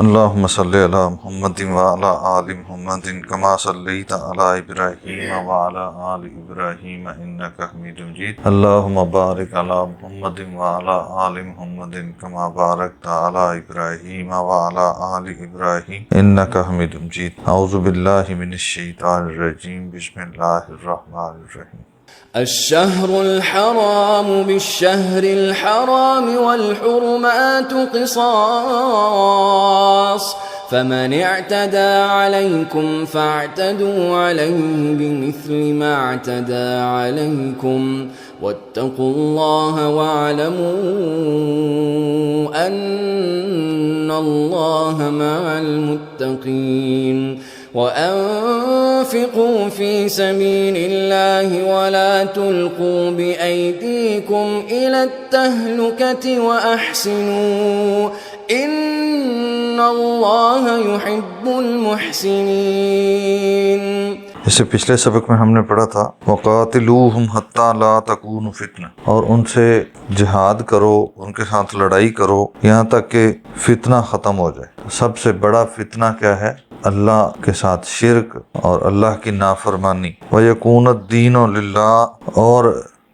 اللهم صل على محمد وعلى آل محمد كما صليت على إبراهيم وعلى آل إبراهيم إنك حميد مجيد. اللهم بارك على محمد وعلى آل محمد كما باركت على إبراهيم وعلى آل إبراهيم إنك حميد مجيد. أعوذ بالله من الشيطان الرجيم. بسم الله الرحمن الرحيم. الشهر الحرام بالشهر الحرام والحرمات قصاص فمن اعتدى عليكم فاعتدوا عليه بمثل ما اعتدى عليكم واتقوا الله واعلموا أن الله مع المتقين. وأنفقوا في سبيل الله ولا تلقوا بأيديكم إلى التهلكة وأحسنوا إن الله يحب المحسنين. اس سے پچھلے سبق میں ہم نے پڑھا تھا وَقَاتِلُوهُمْ حَتَّى لَا تَكُونُ فِتْنَةٌ، اور ان سے جہاد کرو، ان کے ساتھ لڑائی کرو یہاں تک کہ فتنہ ختم ہو جائے۔ سب سے بڑا فتنہ کیا ہے؟ اللہ کے ساتھ شرک اور اللہ کی نافرمانی۔ وَيَكُونَ الدِّينُ لِلَّهِ، اور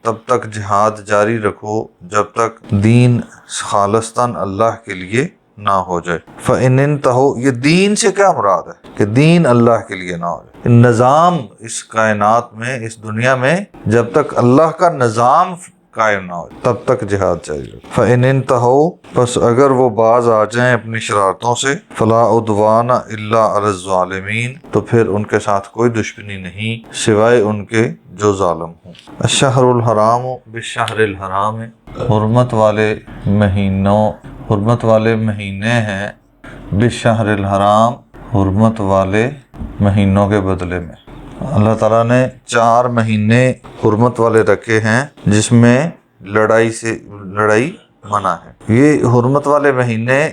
تب تک جہاد جاری رکھو جب تک دین خالصتاً اللہ کے لیے نہ ہو جائے۔ فَإِنِ انتهوا، یہ دین سے کیا مراد ہے کہ دین اللہ کے لیے نہ ہو جائے۔ نظام اس کائنات میں، اس دنیا میں جب تک اللہ کا نظام قائم نہ ہو تب تک جہاد جاری رکھو۔ فَإِنِ انتهوا، پس اگر وہ باز آ جائیں اپنی شرارتوں سے، فَلَا عُدْوَانَ إِلَّا عَلَى الظَّالِمِينَ، تو پھر ان کے ساتھ کوئی دشمنی نہیں سوائے ان کے جو ظالم ہوں۔ الشہر الحرام بالشہر الحرام، حرمت والے مہینے ہیں بالشہر الحرام، حرمت والے مہینوں کے بدلے میں۔ اللہ تعالیٰ نے 4 مہینے حرمت والے رکھے ہیں جس میں لڑائی منع ہے۔ یہ حرمت والے مہینے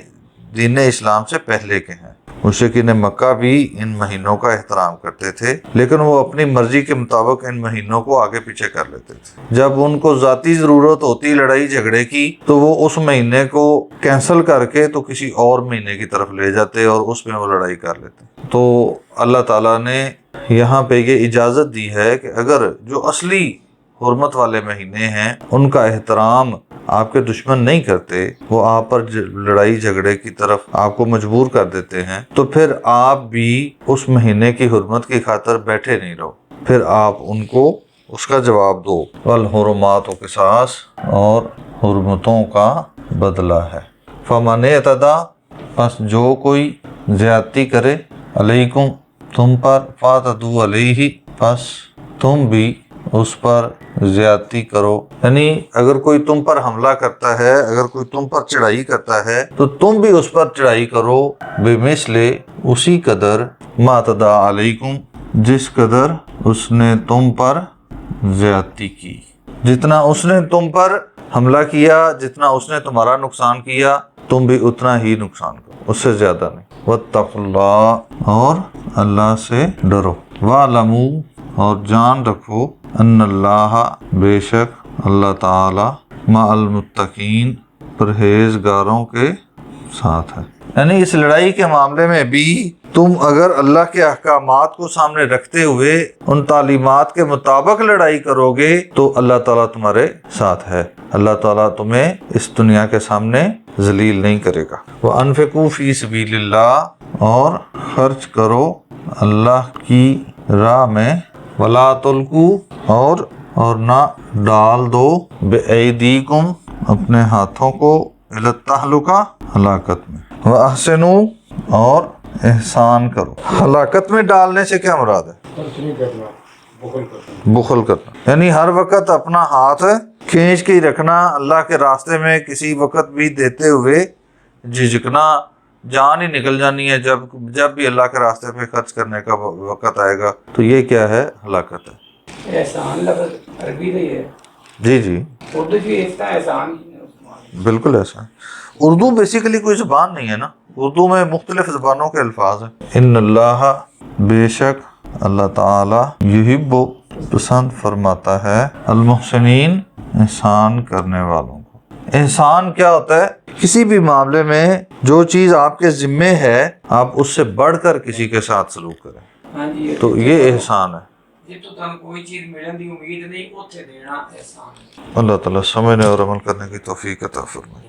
دین اسلام سے پہلے کے ہیں۔ مشرکین مکہ بھی ان مہینوں کا احترام کرتے تھے، لیکن وہ اپنی مرضی کے مطابق ان مہینوں کو آگے پیچھے کر لیتے تھے۔ جب ان کو ذاتی ضرورت ہوتی لڑائی جھگڑے کی تو وہ اس مہینے کو کینسل کر کے تو کسی اور مہینے کی طرف لے جاتے اور اس میں وہ لڑائی کر لیتے۔ تو اللہ تعالیٰ نے یہاں پہ یہ اجازت دی ہے کہ اگر جو اصلی حرمت والے مہینے ہیں ان کا احترام آپ کے دشمن نہیں کرتے، وہ آپ پر لڑائی جھگڑے کی طرف آپ کو مجبور کر دیتے ہیں، تو پھر آپ بھی اس مہینے کی حرمت کی خاطر بیٹھے نہیں رہو، پھر آپ ان کو اس کا جواب دو۔ والحرمات قصاص، اور حرمتوں کا بدلہ ہے۔ فمن اعتدی، پس جو کوئی زیادتی کرے، علیکم، تم پر، فاعتدوا علیہ، پس تم بھی اس پر زیادتی کرو۔ یعنی اگر کوئی تم پر حملہ کرتا ہے، اگر کوئی تم پر چڑھائی کرتا ہے تو تم بھی اس پر چڑھائی کرو، بمثل، اسی قدر، ما اعتدی علیکم، جس قدر اس نے تم پر زیادتی کی۔ جتنا اس نے تم پر حملہ کیا، جتنا اس نے تمہارا نقصان کیا، تم بھی اتنا ہی نقصان کرو، اس سے زیادہ نہیں۔ واتقوا اللہ، اور اللہ سے ڈرو۔ واعلموا، اور جان رکھو، ان اللہ، بے شک اللہ تعالی، مع المتقین، پرہیزگاروں کے ساتھ ہے۔ یعنی اس لڑائی کے معاملے میں بھی تم اگر اللہ کے احکامات کو سامنے رکھتے ہوئے ان تعلیمات کے مطابق لڑائی کرو گے تو اللہ تعالیٰ تمہارے ساتھ ہے۔ اللہ تعالیٰ تمہیں اس دنیا کے سامنے ذلیل نہیں کرے گا۔ وَأَنفِقُوا فِي سَبِيلِ اللَّهِ، اور خرچ کرو اللہ کی راہ میں، وَلَا تُلْقُوا، اور نہ ڈال دو، بِأَيْدِيكُمْ، اپنے ہاتھوں کو، إِلَى التَّهْلُكَةِ، ہلاکت میں، وَأَحْسِنُوا، اور احسان کرو۔ ہلاکت میں ڈالنے سے کیا مراد ہے؟ بخل کرنا، یعنی ہر وقت اپنا ہاتھ کھینچ کے ہی رکھنا، اللہ کے راستے میں کسی وقت بھی دیتے ہوئے جھجکنا، جان ہی نکل جانی ہے جب بھی اللہ کے راستے پہ خرچ کرنے کا وقت آئے گا، تو یہ کیا ہے؟ ہلاکت ہے۔ احسان لفظ عربی نہیں ہے؟ جی اردو کی اس کا احسان بالکل ایسا ہے۔ اردو بیسیکلی کوئی زبان نہیں ہے نا، اردو میں مختلف زبانوں کے الفاظ ہیں۔ ان اللہ، بے شک اللہ تعالی، یحب، پسند فرماتا ہے، المحسنین، احسان کرنے والوں کو۔ احسان کیا ہوتا ہے؟ کسی بھی معاملے میں جو چیز آپ کے ذمے ہے آپ اس سے بڑھ کر کسی کے ساتھ سلوک کریں، ہاں جی، تو یہ احسان ہے۔ جب تو تم کوئی چیز ملن دی امید نہیں، اوتھے دینا احسان ہے۔ اللہ تعالیٰ سمجھنے اور عمل کرنے کی توفیق عطا فرمائے۔